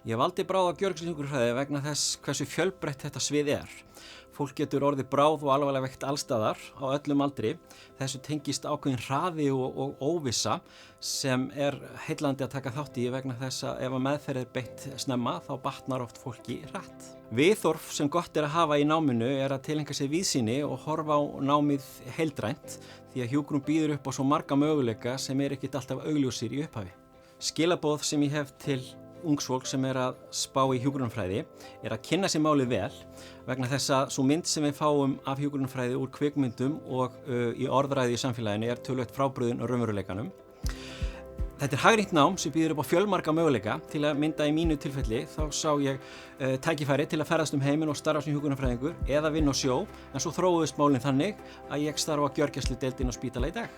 Ég valdi bráð á gjörgæsluhjúkrunarfræði vegna þess hversu fjölbreytt þetta svið er. Fólk getur orðið bráð og alvarlega veikt allstaðar á öllum aldri. Þessu tengist ákveðin hraði og óvissa sem er heillandi að taka þátt í vegna þess að ef meðferð er beitt snemma þá batnar oft fólki hratt. Viðhorf sem gott er að hafa í náminu er að tileinka sér víðsýni og horfa á námið heildrænt því að hjúkrun býður upp á svo marga möguleika sem ekkert alltaf augljósir í upphafi. Skilaboð sem ég hef til ungs fólk sem er að spá í hjúkrunarfræði er að kynna sér málið vel vegna þess að sú mynd sem við fáum af hjúkrunarfræði úr kvikmyndum og í orðræðu í samfélaginu er töluvert frábrugðin og raunveruleikanum. Þetta er hagrýnt nám sem býður upp á fjölmarga möguleika. Til að mynda í mínu tilfelli þá sá ég tækifæri til að ferðast heiminn og starfa sem hjúkrunarfræðingur eða vinna á sjó, en svo þróuðust málin þannig að ég starfa á gjörgæsludeildinni á spítala í dag.